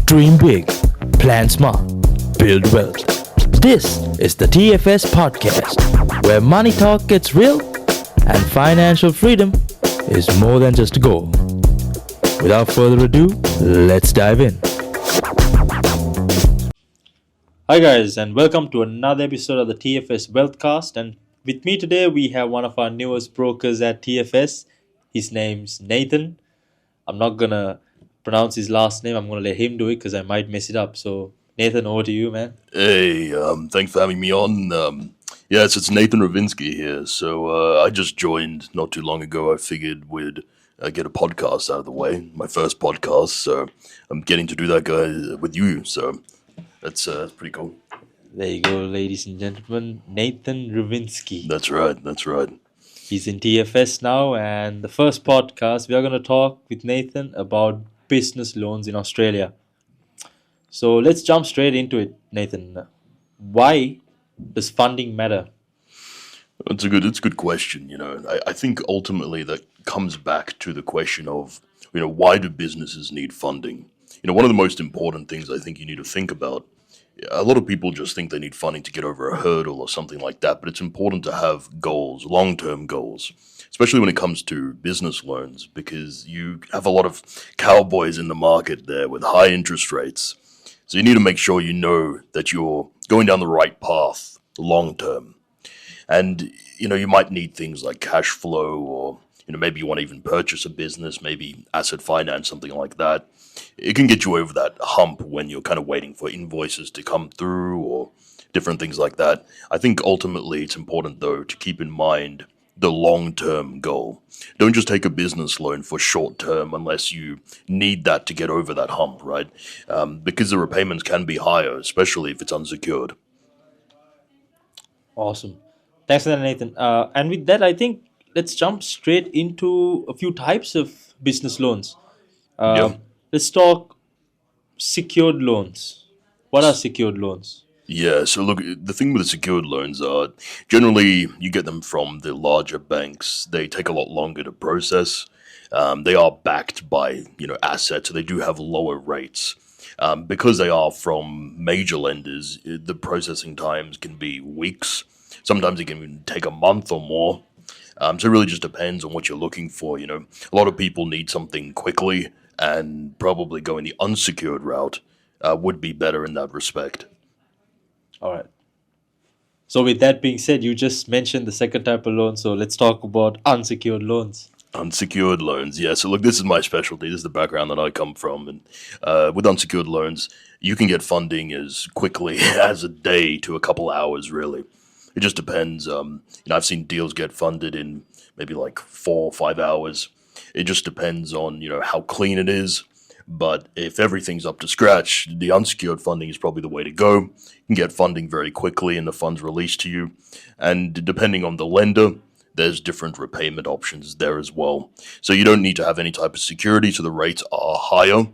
Dream big, plan smart, build wealth. This is the TFS podcast, where money talk gets real and financial freedom is more than just a goal. Without further ado, let's dive in. Hi guys, and welcome to another episode of the TFS WealthCast. And with me today, we have one of our newest brokers at TFS. His name's Nathan. I'm not gonna pronounce his last name. I'm gonna let him do it because I might mess it up. So, Nathan, over to you, man. Hey, thanks for having me on. Yes, it's Nathan Ruvinski here. So I just joined not too long ago. I figured we'd get a podcast out of the way, my first podcast. So I'm getting to do that guy with you. So that's pretty cool. There you go, ladies and gentlemen. Nathan Ruvinski. That's right. That's right. He's in TFS now, and the first podcast we are gonna talk with Nathan about business loans in Australia. So let's jump straight into it, Nathan. Why does funding matter? It's a good question. I think ultimately that comes back to the question of, why do businesses need funding? One of the most important things I think you need to think about. A lot of people just think they need funding to get over a hurdle or something like that, but it's important to have goals, long-term goals, especially when it comes to business loans, because you have a lot of cowboys in the market there with high interest rates. So you need to make sure you know that you're going down the right path long-term. And, you might need things like cash flow or, maybe you want to even purchase a business, maybe asset finance, something like that. It can get you over that hump when you're kind of waiting for invoices to come through or different things like that. I think ultimately it's important, though, to keep in mind the long-term goal. Don't just take a business loan for short-term unless you need that to get over that hump, right? Because the repayments can be higher, especially if it's unsecured. Awesome. Thanks for that, Nathan. And with that, I think let's jump straight into a few types of business loans. Yeah. Let's talk secured loans. What are secured loans? Yeah, so look, the thing with the secured loans are generally you get them from the larger banks. They take a lot longer to process. They are backed by, assets, so they do have lower rates. Because they are from major lenders, the processing times can be weeks. Sometimes it can even take a month or more. So it really just depends on what you're looking for. A lot of people need something quickly, and probably going the unsecured route would be better in that respect. All right. So with that being said, you just mentioned the second type of loan. So let's talk about unsecured loans. Unsecured loans, yeah. So look, this is my specialty. This is the background that I come from. And with unsecured loans, you can get funding as quickly as a day to a couple hours, really. It just depends. I've seen deals get funded in maybe like 4 or 5 hours. It just depends on, how clean it is. But if everything's up to scratch, the unsecured funding is probably the way to go. You can get funding very quickly and the funds released to you. And depending on the lender, there's different repayment options there as well. So you don't need to have any type of security, so the rates are higher.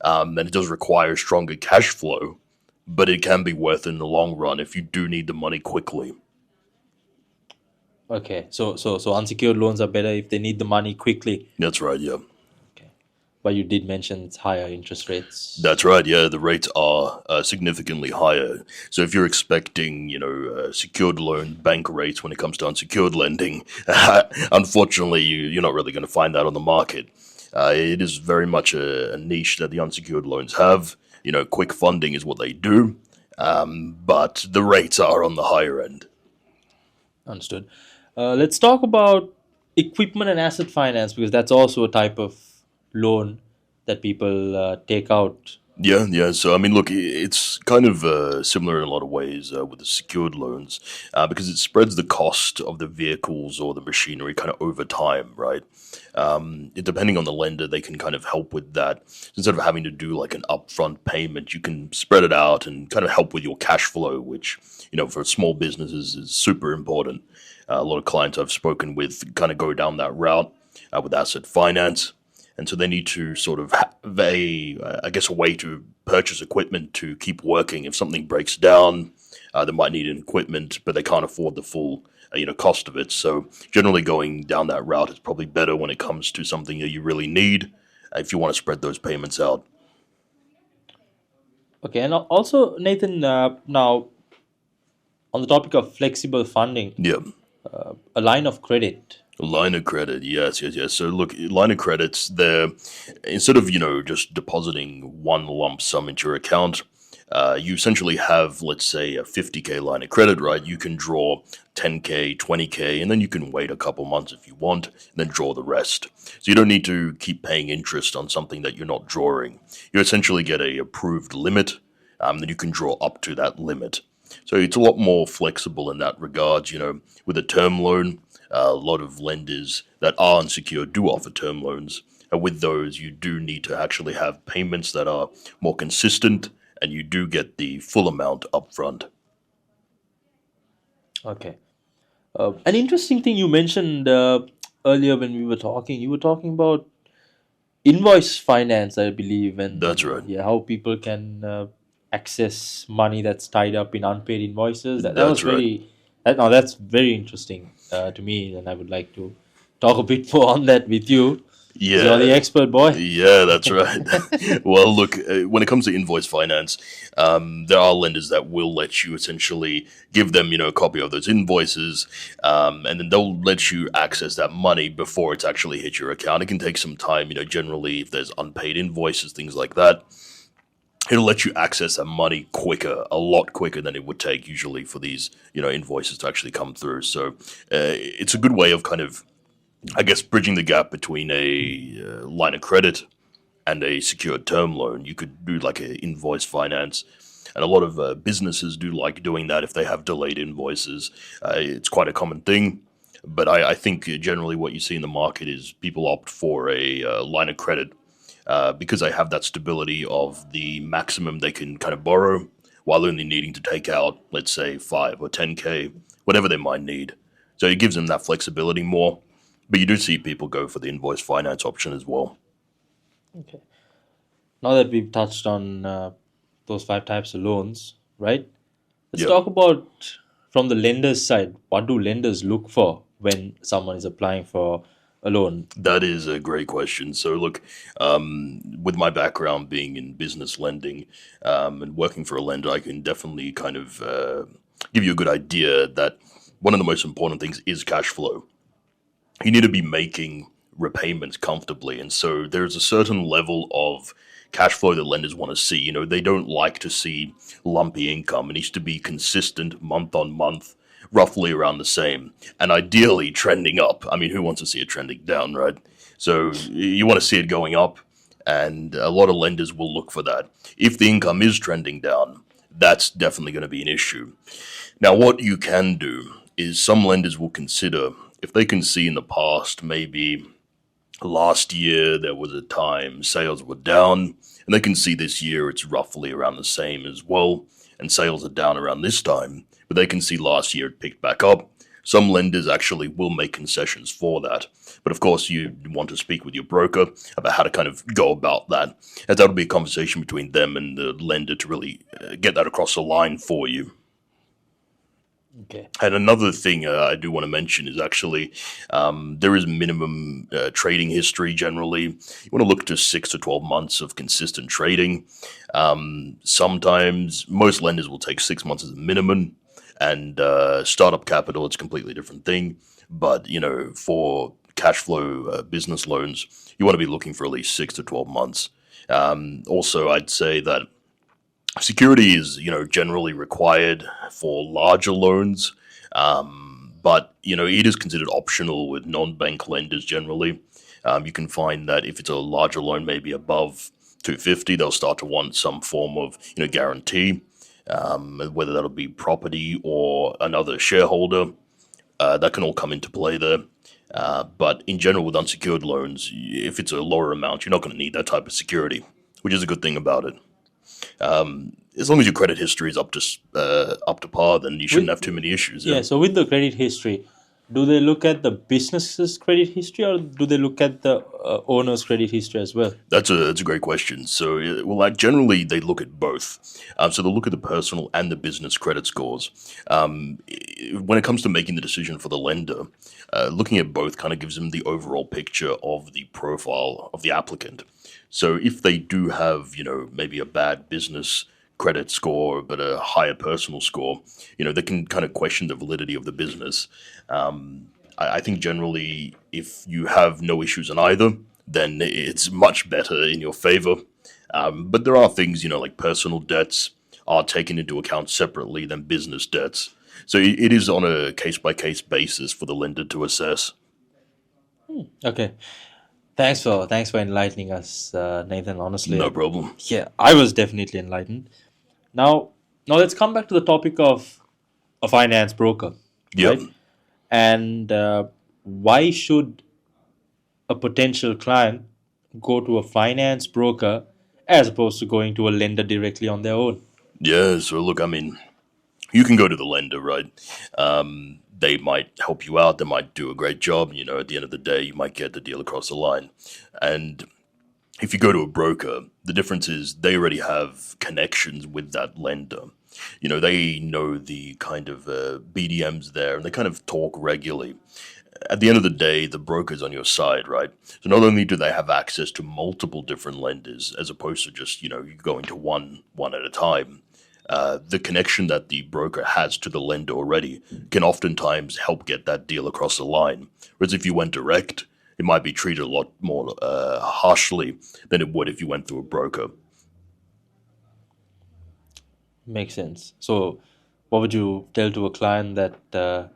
And it does require stronger cash flow, but it can be worth it in the long run if you do need the money quickly. Okay. So unsecured loans are better if they need the money quickly. That's right, yeah. Okay. But you did mention it's higher interest rates. That's right, yeah. The rates are significantly higher. So if you're expecting, secured loan bank rates when it comes to unsecured lending, unfortunately, you're not really going to find that on the market. It is very much a niche that the unsecured loans have. Quick funding is what they do, but the rates are on the higher end. Understood. Let's talk about equipment and asset finance because that's also a type of loan that people take out. Yeah. So, look, it's kind of similar in a lot of ways with the secured loans because it spreads the cost of the vehicles or the machinery kind of over time, right? Depending on the lender, they can kind of help with that. Instead of having to do like an upfront payment, you can spread it out and kind of help with your cash flow, which, for small businesses is super important. A lot of clients I've spoken with kind of go down that route with asset finance. And so they need to sort of have a way to purchase equipment to keep working. If something breaks down, they might need an equipment, but they can't afford the full cost of it. So generally going down that route is probably better when it comes to something that you really need if you want to spread those payments out. Okay, and also Nathan, now on the topic of flexible funding, Yeah. a line of credit. Line of credit, yes, yes, yes. So look, line of credits, they're instead of just depositing one lump sum into your account, you essentially have, let's say, a 50K line of credit, right? You can draw 10K, 20K, and then you can wait a couple months if you want, and then draw the rest. So you don't need to keep paying interest on something that you're not drawing. You essentially get a approved limit, then you can draw up to that limit. So it's a lot more flexible in that regard. With a term loan, a lot of lenders that are unsecured do offer term loans. And with those, you do need to actually have payments that are more consistent, and you do get the full amount upfront. Okay. An interesting thing you mentioned earlier when we were talking, you were talking about invoice finance, I believe, That's and right. yeah, how people can access money that's tied up in unpaid invoices. That was That's right. very now that's very interesting to me, and I would like to talk a bit more on that with you, because you're the Yeah, expert, boy. yeah, that's right. Well, look, when it comes to invoice finance, there are lenders that will let you essentially give them, a copy of those invoices, and then they'll let you access that money before it's actually hit your account. It can take some time, generally if there's unpaid invoices, things like that. It'll let you access that money quicker, a lot quicker than it would take usually for these, invoices to actually come through. So it's a good way of kind of, I guess, bridging the gap between a line of credit and a secured term loan. You could do like a invoice finance, and a lot of businesses do like doing that if they have delayed invoices. It's quite a common thing, but I think generally what you see in the market is people opt for a line of credit because they have that stability of the maximum they can kind of borrow while only needing to take out, let's say, 5 or 10K, whatever they might need. So it gives them that flexibility more. But you do see people go for the invoice finance option as well. Okay. Now that we've touched on those five types of loans, right? Let's Yeah, talk about from the lender's side. What do lenders look for when someone is applying for a loan? that is a great question. So, look, with my background being in business lending and working for a lender, I can definitely kind of give you a good idea that one of the most important things is cash flow. You need to be making repayments comfortably. And so there's a certain level of cash flow that lenders want to see. They don't like to see lumpy income. It needs to be consistent month on month, roughly around the same, and ideally trending up. I mean, who wants to see it trending down, right? So you want to see it going up, and a lot of lenders will look for that. If the income is trending down, that's definitely going to be an issue. Now, what you can do is some lenders will consider if they can see in the past, maybe last year there was a time sales were down, and they can see this year it's roughly around the same as well, and sales are down around this time, but they can see last year it picked back up. Some lenders actually will make concessions for that. But of course, you want to speak with your broker about how to kind of go about that, as that'll be a conversation between them and the lender to really get that across the line for you. Okay. And another thing I do want to mention is actually there is minimum trading history generally. You want to look to 6 to 12 months of consistent trading. Sometimes most lenders will take 6 months as a minimum, and startup capital, it's a completely different thing. But, for cash flow business loans, you want to be looking for at least 6 to 12 months. Also, I'd say that security is, generally required for larger loans, but it is considered optional with non-bank lenders generally. You can find that if it's a larger loan, maybe above 250, they'll start to want some form of guarantee, whether that'll be property or another shareholder. That can all come into play there. But in general, with unsecured loans, if it's a lower amount, you're not going to need that type of security, which is a good thing about it. As long as your credit history is up to par, then you shouldn't With, have too many issues. yeah, Yeah, so with the credit history, do they look at the business's credit history, or do they look at the owner's credit history as well? that's a great question. So, well, like generally they look at both. So they'll look at the personal and the business credit scores. When it comes to making the decision for the lender, looking at both kind of gives them the overall picture of the profile of the applicant. So if they do have, maybe a bad business credit score, but a higher personal score, they can kind of question the validity of the business. I think generally, if you have no issues in either, then it's much better in your favor. But there are things, like personal debts are taken into account separately than business debts. So it is on a case by case basis for the lender to assess. Okay. Thanks for enlightening us, Nathan. Honestly, No problem. yeah, I was definitely enlightened. Now let's come back to the topic of a finance broker, Yep. right? And why should a potential client go to a finance broker as opposed to going to a lender directly on their own? Yeah. So look, you can go to the lender, right? They might help you out. They might do a great job. At the end of the day, you might get the deal across the line. And if you go to a broker, the difference is they already have connections with that lender. They know the kind of BDMs there, and they kind of talk regularly. At the end of the day, the broker's on your side, right? So not only do they have access to multiple different lenders, as opposed to just you going to one at a time, the connection that the broker has to the lender already can oftentimes help get that deal across the line. Whereas if you went direct, it might be treated a lot more harshly than it would if you went through a broker. Makes sense. So, what would you tell to a client that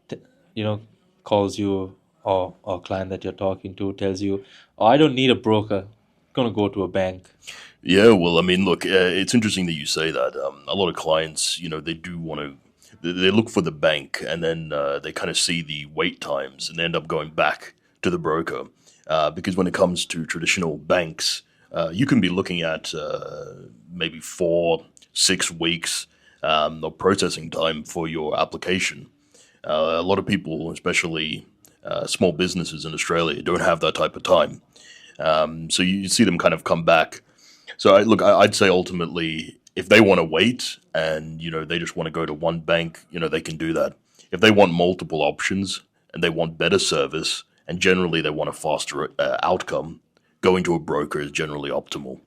t- you know calls you, or client that you're talking to tells you, "Oh, I don't need a broker. I'm gonna go to a bank." Yeah, well, look, it's interesting that you say that. A lot of clients, they do want to, they look for the bank and then they kind of see the wait times and they end up going back to the broker. Because when it comes to traditional banks, you can be looking at maybe 4, 6 weeks of processing time for your application. A lot of people, especially small businesses in Australia, don't have that type of time. So you see them kind of come back. So I'd say ultimately, if they want to wait and they just want to go to one bank, they can do that. If they want multiple options and they want better service and generally they want a faster outcome, going to a broker is generally optimal.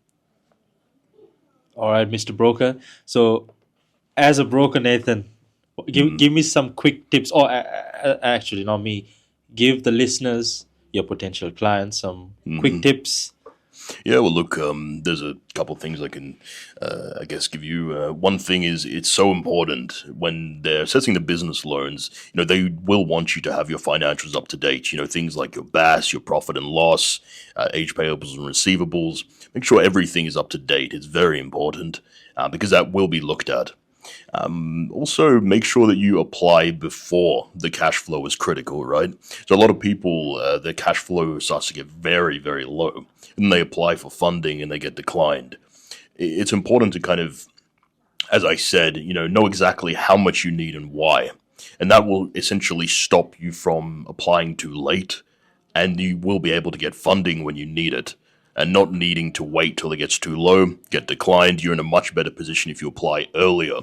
All right, Mr. Broker. So, as a broker, Nathan, give me some quick tips, or actually, not me. Give the listeners, your potential clients, some quick tips. Yeah, well, look, there's a couple of things I can, I guess, give you. One thing is it's so important when they're assessing the business loans, they will want you to have your financials up to date. Things like your BAS, your profit and loss, age payables and receivables. Make sure everything is up to date. It's very important because that will be looked at. Also, make sure that you apply before the cash flow is critical, right? So a lot of people, their cash flow starts to get very, very low, and they apply for funding and they get declined. It's important to kind of, as I said, know exactly how much you need and why, and that will essentially stop you from applying too late, and you will be able to get funding when you need it and not needing to wait till it gets too low, get declined. You're in a much better position if you apply earlier.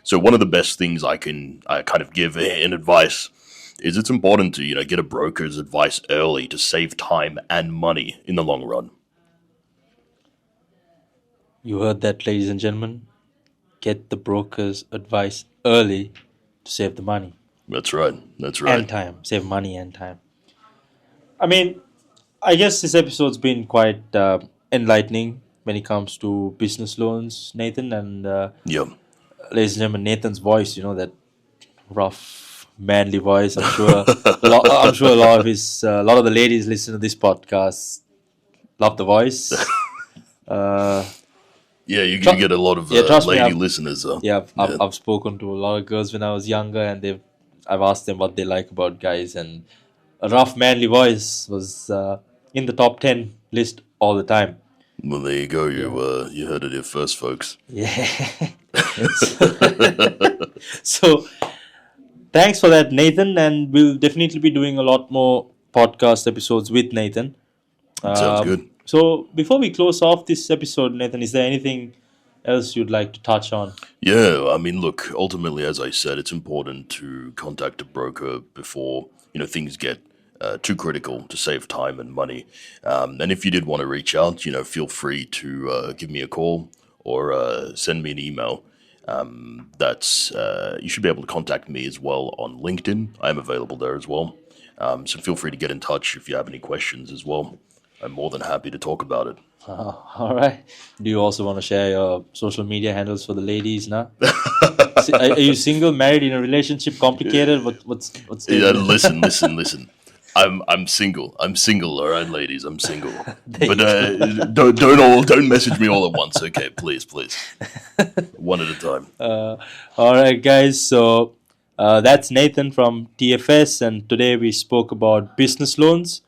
So one of the best things I kind of give in advice is it's important to get a broker's advice early to save time and money in the long run. You heard that, ladies and gentlemen. Get the broker's advice early to save the money That's right. That's and right. time. Save money and time. I mean, I guess this episode's been quite enlightening when it comes to business loans, Nathan. And Yep. ladies and gentlemen, Nathan's voice, that rough, manly voice. I'm sure a lot of the ladies listen to this podcast love the voice. Yeah, you Tru- get a lot of Trust me. lady listeners, though. Yeah, Yeah. I've spoken to a lot of girls when I was younger, and I've asked them what they like about guys, and a rough, manly voice was in the top 10 list all the time. Well, there you go. Yeah. You heard it here first, folks. Yeah. So, thanks for that, Nathan, and we'll definitely be doing a lot more podcast episodes with Nathan. Sounds good. So, before we close off this episode, Nathan, is there anything else you'd like to touch on? Yeah, look, ultimately, as I said, it's important to contact a broker before, things get too critical to save time and money. And if you did want to reach out, feel free to give me a call or send me an email. You should be able to contact me as well on LinkedIn. I am available there as well. So feel free to get in touch if you have any questions as well. I'm more than happy to talk about it. All right. Do you also want to share your social media handles for the ladies now? Are you single, married, in a relationship, complicated? What's Yeah, listen. I'm single. I'm single. All right, ladies. I'm single. But don't message me all at once. Okay, please. One at a time. All right, guys. So that's Nathan from TFS, and today we spoke about business loans,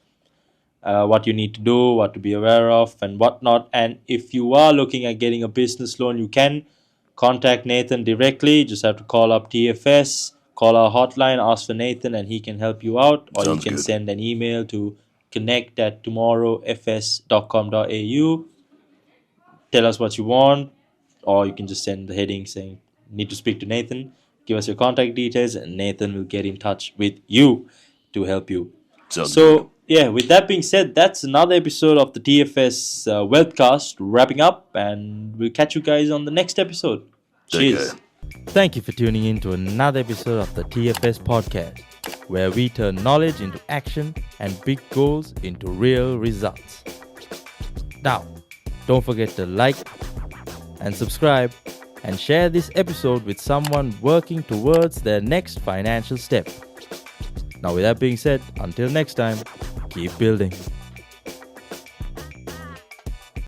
what you need to do, what to be aware of, and whatnot. And if you are looking at getting a business loan, you can contact Nathan directly. You just have to call up TFS, call our hotline, ask for Nathan, and he can help you out. Or Sounds you can good. send an email to connect@tomorrowfs.com.au. Tell us what you want, or you can just send the heading saying need to speak to Nathan. Give us your contact details, and Nathan will get in touch with you to help you. Sounds So, good. yeah, with that being said, that's another episode of the TFS WealthCast wrapping up, and we'll catch you guys on the next episode. Take Cheers. care. Thank you for tuning in to another episode of the TFS podcast, where we turn knowledge into action and big goals into real results. Now, don't forget to like and subscribe and share this episode with someone working towards their next financial step. Now, with that being said, until next time, keep building.